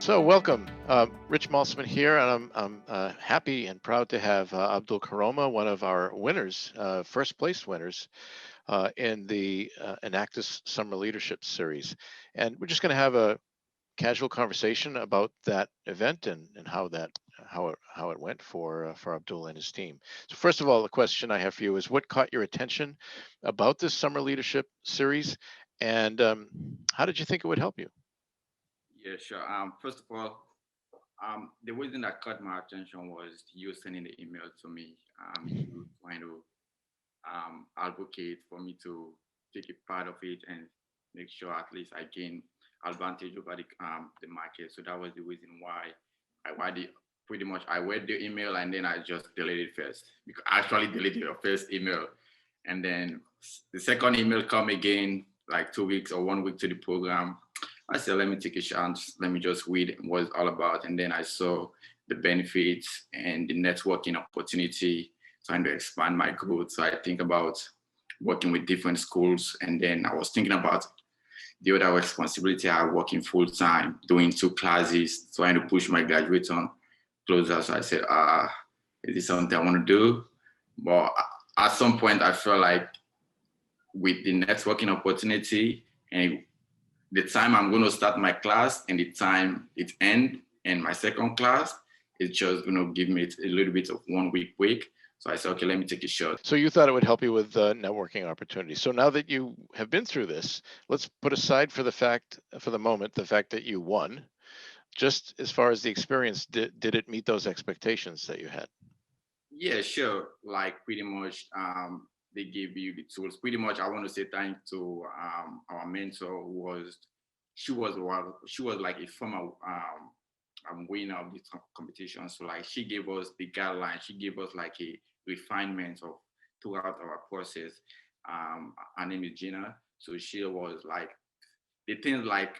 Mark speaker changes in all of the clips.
Speaker 1: So welcome, Rich Maltzman here, and I'm happy and proud to have Abdul Koroma, one of our winners, first place winners in the Enactus Summer Leadership Series. And we're just going to have a casual conversation about that event and how it went for Abdul and his team. So first of all, the question I have for you is, what caught your attention about this Summer Leadership Series, and how did you think it would help you?
Speaker 2: Yeah, sure. First of all, the reason that caught my attention was you sending the email to me. You trying to advocate for me to take a part of it and make sure at least I gain advantage over the market. So that was the reason why pretty much I read the email and then I just deleted first because I actually deleted your first email, and then the second email come again like 2 weeks or 1 week to the program. I said, let me take a chance. Let me just read what it's all about. And then I saw the benefits and the networking opportunity, trying to expand my growth. So I think about working with different schools. And then I was thinking about the other responsibility I have, working full time, doing 2 classes, trying to push my graduation closer. So I said, is this something I want to do? But at some point, I felt like with the networking opportunity and the time I'm going to start my class and the time it ends and my second class, it's just going to give me a little bit of 1 week break. So I said, okay, let me take a shot.
Speaker 1: So you thought it would help you with networking opportunities. So now that you have been through this, let's put aside for the moment, the fact that you won. Just as far as the experience, did it meet those expectations that you had?
Speaker 2: Yeah, sure. Like pretty much, they gave you the tools. Pretty much, I want to say thank to our mentor who was she was like a former winner of the competition. So like she gave us the guidelines. She gave us like a refinement of throughout our process. Her name is Gina. So she was like the things like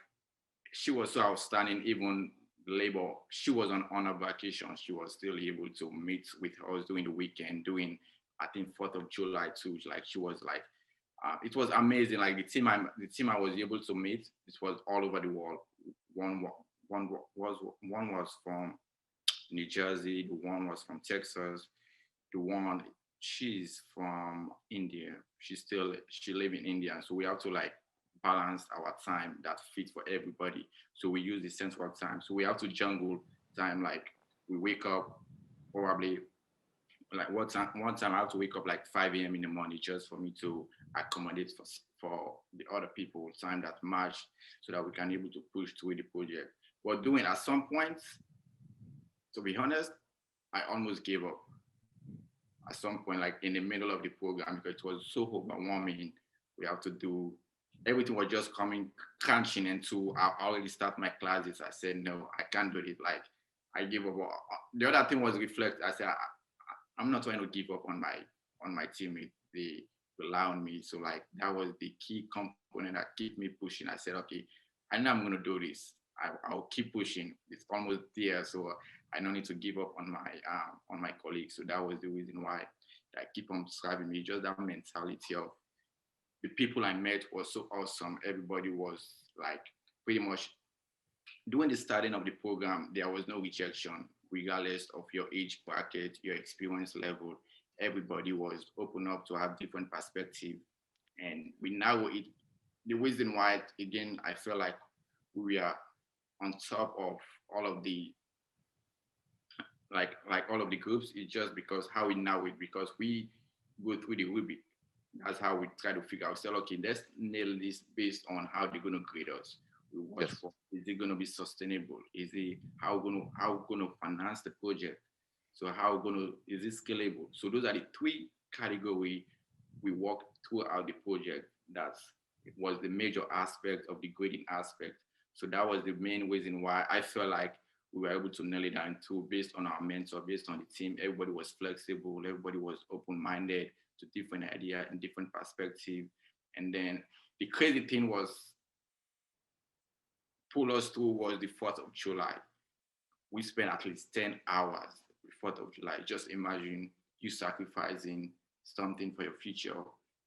Speaker 2: she was so outstanding. Even labor, she was on a vacation. She was still able to meet with us during the weekend, doing I think 4th of July too. Like she was like, it was amazing. Like the team I was able to meet, it was all over the world. One one was from New Jersey. The one was from Texas. The one she's from India. She live in India, so we have to like balance our time that fits for everybody. So we use the central time. So we have to jungle time. Like we wake up probably like one time I have to wake up like 5 a.m. in the morning just for me to accommodate for the other people time that match so that we can able to push through the project. But doing at some point, to be honest, I almost gave up at some point, like in the middle of the program, because it was so overwhelming. We have to do everything was just coming crunching into. I already start my classes. I said no, I can't do it. Like I give up. The other thing was reflect. I said I'm not trying to give up on my teammate. They rely on me. So like that was the key component that keep me pushing. I said okay, I know I'm gonna do this. I'll keep pushing. It's almost there. So I don't need to give up on my colleagues. So that was the reason why I keep on describing me. Just that mentality of the people I met was so awesome. Everybody was like pretty much during the starting of the program, there was no rejection, regardless of your age bracket, your experience level. Everybody was open up to have different perspective. And we now it the reason why again I feel like we are on top of all of the like all of the groups is just because how we know it because we go through the Rubik. That's how we try to figure out. Say, okay, let's nail this based on how they're gonna grade us. We watch
Speaker 1: Yes.
Speaker 2: for is it gonna be sustainable? Is it how gonna finance the project? So how gonna is it scalable? So those are the three category we work throughout the project. That's it was the major aspect of the grading aspect. So that was the main reason why I felt like we were able to nail it down too, based on our mentor, based on the team. Everybody was flexible, everybody was open-minded to different idea and different perspective. And then the crazy thing was pull us through was the 4th of July. We spent at least 10 hours the 4th of July. Just imagine you sacrificing something for your future.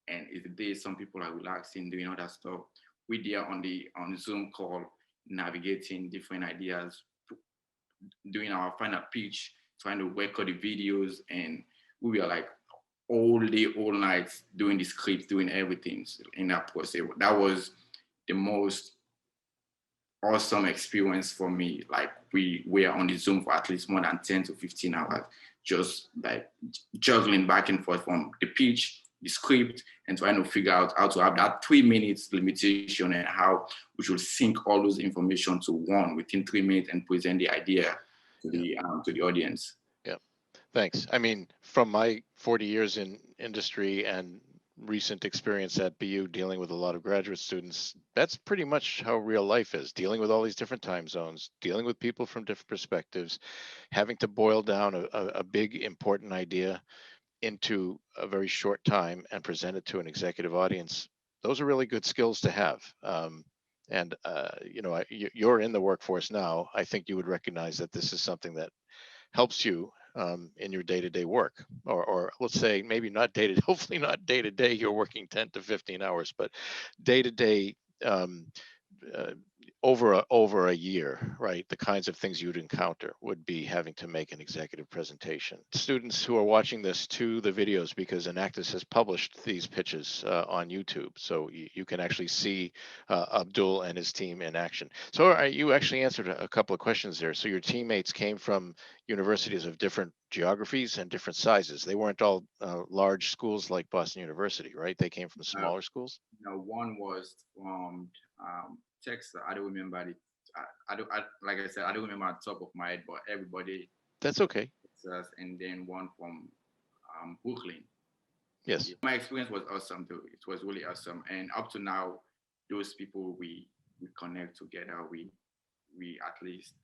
Speaker 2: And it's the day some people are relaxing, doing other stuff. We there on the Zoom call, navigating different ideas, doing our final pitch, trying to record the videos, and we were like all day, all night doing the scripts, doing everything in that process. That was the most awesome experience for me. Like we were on the Zoom for at least more than 10 to 15 hours, just like juggling back and forth from the pitch, the script, and trying to figure out how to have that 3 minutes limitation and how we should sync all those information to one within 3 minutes and present the idea to the audience.
Speaker 1: Yeah. Thanks. I mean, from my 40 years in industry and recent experience at BU dealing with a lot of graduate students, that's pretty much how real life is, dealing with all these different time zones, dealing with people from different perspectives, having to boil down a big important idea into a very short time and present it to an executive audience. Those are really good skills to have. And you know, you're in the workforce now. I think you would recognize that this is something that helps you in your day-to-day work, or let's say maybe not day to, hopefully not day to day. You're working 10 to 15 hours, but day to day, uh, over a year, right? The kinds of things you'd encounter would be having to make an executive presentation. Students who are watching this to the videos, because Enactus has published these pitches on YouTube, so you can actually see Abdul and his team in action. So you actually answered a couple of questions there. So your teammates came from universities of different geographies and different sizes. They weren't all large schools like Boston University, right? They came from
Speaker 2: Uh,
Speaker 1: smaller schools.
Speaker 2: One was from Texas. I don't remember it. Like I said, I don't remember at the top of my head, but everybody
Speaker 1: That's okay.
Speaker 2: Texas, and then one from Brooklyn.
Speaker 1: Yes.
Speaker 2: Yeah. My experience was awesome too. It was really awesome, and up to now, those people we connect together. We at least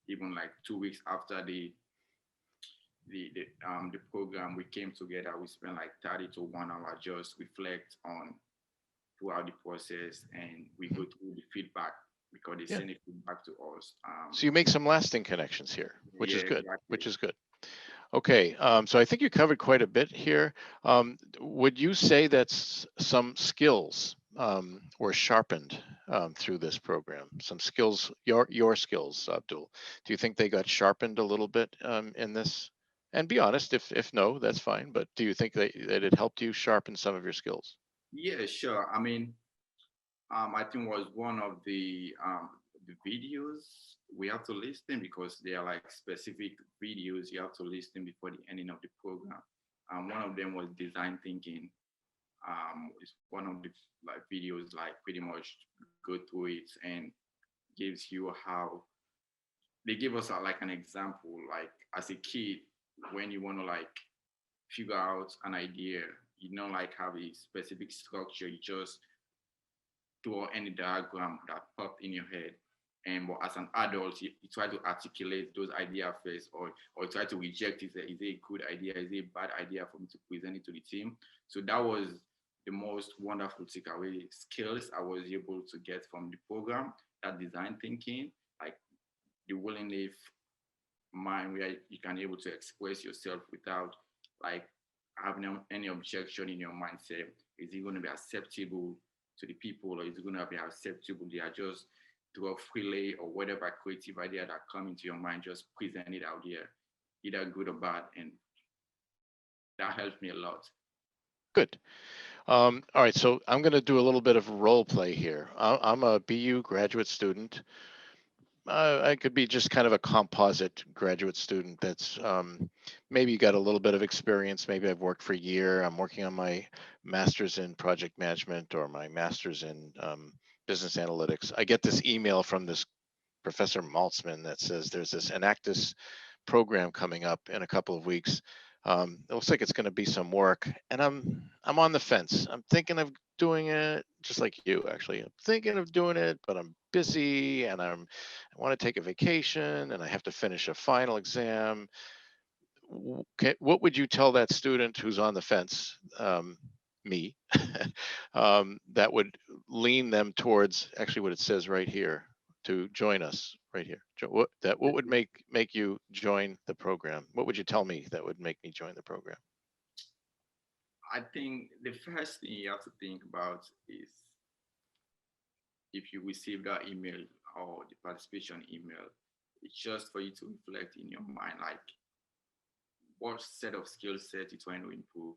Speaker 2: even like 2 weeks after the program, we came together. We spent like 30 to 1 hour just reflect on throughout the process, and we
Speaker 1: Mhm.
Speaker 2: go through the feedback because they
Speaker 1: Yeah.
Speaker 2: send it feedback to us.
Speaker 1: So you make some lasting connections here, which
Speaker 2: Yeah,
Speaker 1: is good,
Speaker 2: exactly.
Speaker 1: which is good. Okay, so I think you covered quite a bit here. Would you say that some skills were sharpened through this program? Some skills, your skills, Abdul. Do you think they got sharpened a little bit in this? And be honest, if no, that's fine. But do you think that it helped you sharpen some of your skills?
Speaker 2: Yeah, sure. I mean, I think was one of the videos we have to listen because they are like specific videos you have to listen before the ending of the program. One of them was design thinking. It's one of the like videos like pretty much go through it and gives you how they give us like an example like as a kid when you want to like figure out an idea, you don't like have a specific structure, you just draw any diagram that popped in your head. And but as an adult, you try to articulate those ideas first, or try to reject it. Is it a good idea? Is it a bad idea for me to present it to the team? So that was the most wonderful takeaway skills I was able to get from the program. That design thinking, like the willingness mind where you can able to express yourself without like having any objection in your mindset. Is it going to be acceptable to the people, or is it going to be acceptable? They are just through a freely or whatever creative idea that come into your mind, just present it out there, either good or bad, and that helped me a lot.
Speaker 1: Good. All right, so I'm going to do a little bit of role play here. I'm a BU graduate student. I could be just kind of a composite graduate student that's maybe got a little bit of experience. Maybe I've worked for a year. I'm working on my master's in project management or my master's in business analytics. I get this email from this Professor Maltzman that says there's this Enactus program coming up in a couple of weeks. It looks like it's going to be some work, and I'm on the fence. I'm thinking of doing it, just like you actually. I'm thinking of doing it, but I'm busy, and I want to take a vacation, and I have to finish a final exam. Okay, what would you tell that student who's on the fence, me, that would lean them towards actually what it says right here to join us right here? What would make you join the program? What would you tell me that would make me join the program?
Speaker 2: I think the first thing you have to think about is if you receive that email or the participation email. It's just for you to reflect in your mind, like what set of skill set you're trying to improve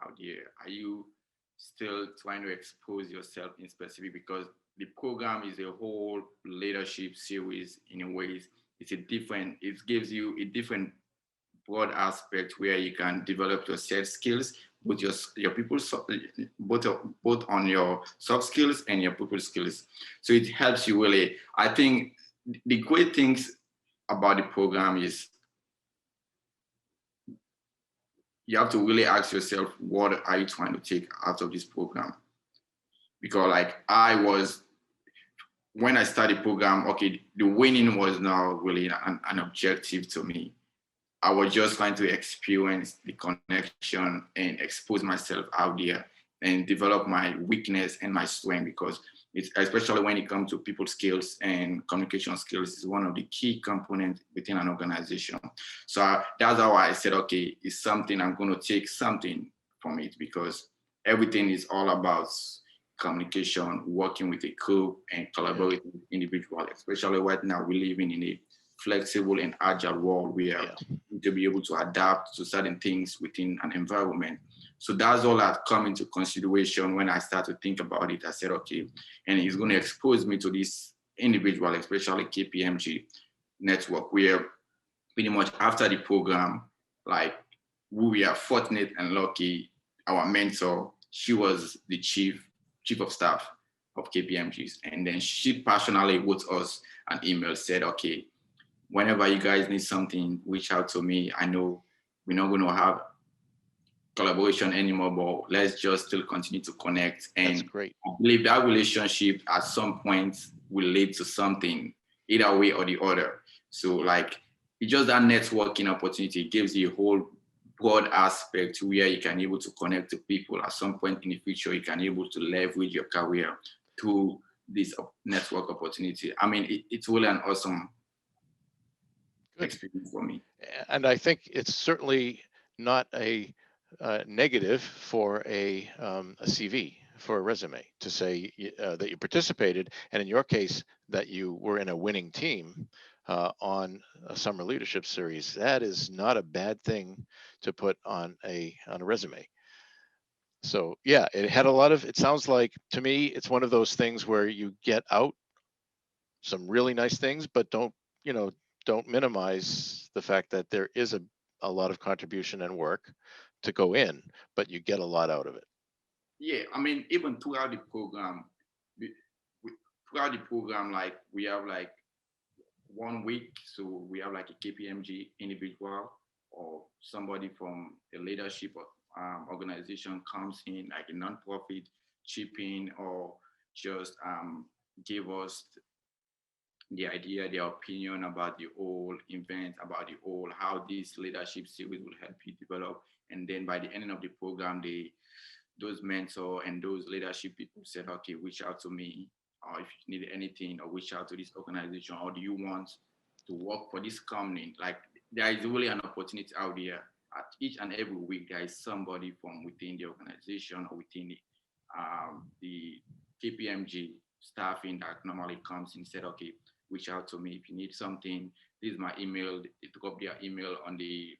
Speaker 2: out there. Are you still trying to expose yourself in specific? Because the program is a whole leadership series in a ways. It's a different, it gives you a different broad aspect where you can develop your set skills, both your people, both on your soft skills and your people skills. So it helps you really. I think the great things about the program is you have to really ask yourself, what are you trying to take out of this program? Because like I was, when I started program, okay, the winning was now really an objective to me. I was just trying to experience the connection and expose myself out there and develop my weakness and my strength, because it's, especially when it comes to people skills and communication skills, is one of the key components within an organization. So that's how I said, okay, it's something I'm going to take something from it, because everything is all about communication, working with a group and collaborating with individuals, especially right now we're living in a flexible and agile world where need to be able to adapt to certain things within an environment. So that's all that come into consideration when I start to think about it. I said, okay, and it's going to expose me to this individual, especially KPMG network, where pretty much after the program, like we are fortunate and lucky, our mentor, she was the chief of staff of KPMGs. And then she passionately wrote us an email, said, okay, whenever you guys need something, reach out to me. I know we're not going to have collaboration anymore, but let's just still continue to connect.
Speaker 1: That's
Speaker 2: And
Speaker 1: great.
Speaker 2: I believe that relationship at some point will lead to something, either way or the other. So like, it's just that networking opportunity gives you a whole broad aspect where you can able to connect to people. At some point in the future, you can able to leverage your career through this network opportunity. I mean, it's really an awesome
Speaker 1: Good.
Speaker 2: experience for me.
Speaker 1: And I think it's certainly not a negative for a CV, for a resume, to say that you participated, and in your case, that you were in a winning team on a summer leadership series. That is not a bad thing to put on a resume. So yeah, it had a lot of. It sounds like to me, it's one of those things where you get out some really nice things, but you know don't minimize the fact that there is a lot of contribution and work to go in, but you get a lot out of it.
Speaker 2: Yeah, I mean, even throughout the program, we, throughout the program, like we have like 1 week, so we have like a KPMG individual or somebody from a leadership organization comes in, like a nonprofit, chip in or just give us the idea, their opinion about the whole event, about the whole how this leadership series will help you develop. And then by the ending of the program, those mentor and those leadership people said, okay, reach out to me, or if you need anything, or reach out to this organization, or do you want to work for this company? Like there is really an opportunity out there. At each and every week, there is somebody from within the organization or within the KPMG staffing that normally comes and said, okay, reach out to me if you need something. This is my email. They took up their email on the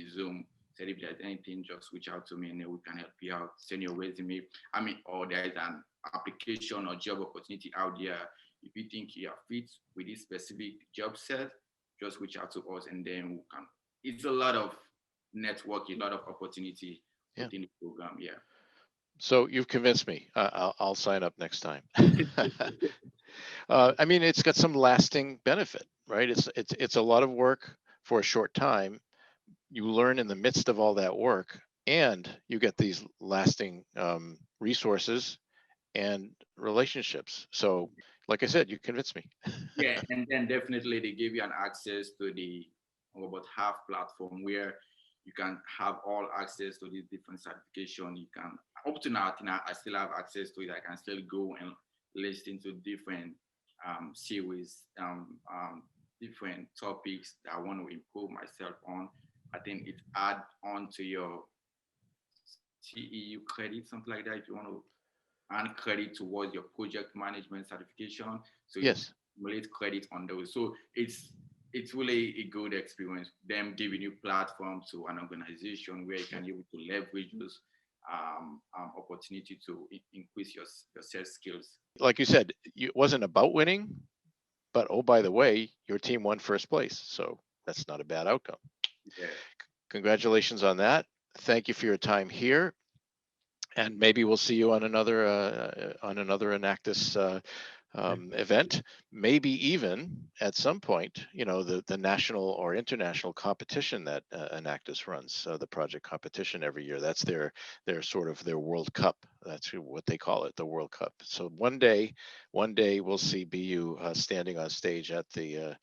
Speaker 2: Zoom. Said if there's anything, just reach out to me and then we can help you out. Send your resume. I mean, or there is an application or job opportunity out there. If you think you are fit with this specific job set, just reach out to us and then we can. It's a lot of networking, a lot of opportunity
Speaker 1: Yeah.
Speaker 2: within the program. Yeah.
Speaker 1: So you've convinced me. I'll sign up next time. I mean, it's got some lasting benefit, right? It's a lot of work for a short time. You learn in the midst of all that work, and you get these lasting resources and relationships. So, like I said, you convinced me.
Speaker 2: Yeah, and then definitely they give you an access to the about half platform where you can have all access to these different certification. You can up to now, I think I still have access to it. I can still go and listen to different series, different topics that I want to improve myself on. I think it add on to your CEU credit, something like that. If you want to earn credit towards your project management certification, so it
Speaker 1: Yes.
Speaker 2: accumulate credit on those. So it's really a good experience. Them giving you platform to an organization where you can be able to leverage those opportunity to increase your sales skills.
Speaker 1: Like you said, it wasn't about winning, but oh, by the way, your team won first place. So that's not a bad outcome.
Speaker 2: Yeah,
Speaker 1: Congratulations on that. Thank you for your time here. And maybe we'll see you on another Enactus event, maybe even at some point, the national or international competition that Enactus runs, the project competition every year. That's their sort of their World Cup. That's what they call it, the World Cup. So one day we'll see BU standing on stage at the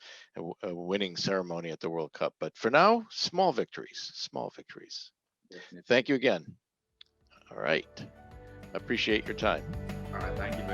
Speaker 1: winning ceremony at the World Cup. But for now, small victories, small victories.
Speaker 2: definitely.
Speaker 1: Thank you again. All right. Appreciate your time.
Speaker 2: All right, thank you very